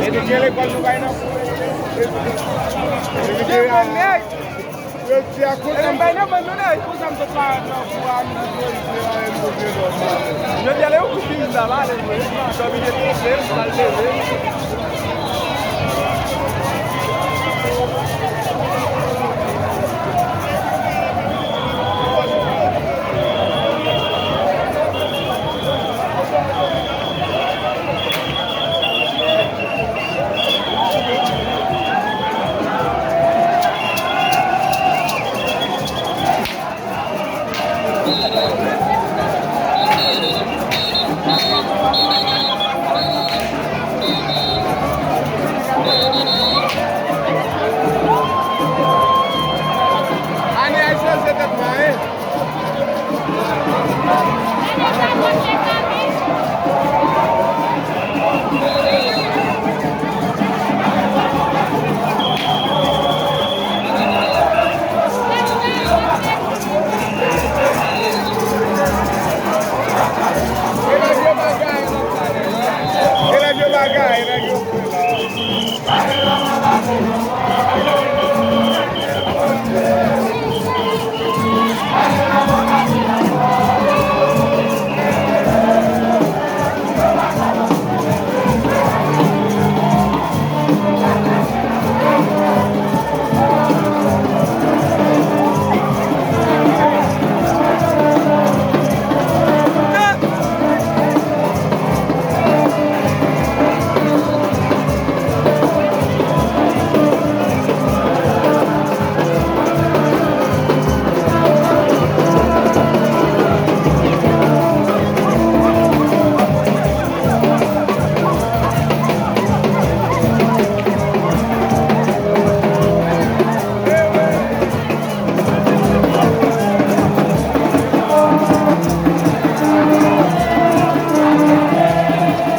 Ele quer quando vai na eu te acuso. Ele vai na banana, acusa do plano, eu já leio o filho da lá, só me deu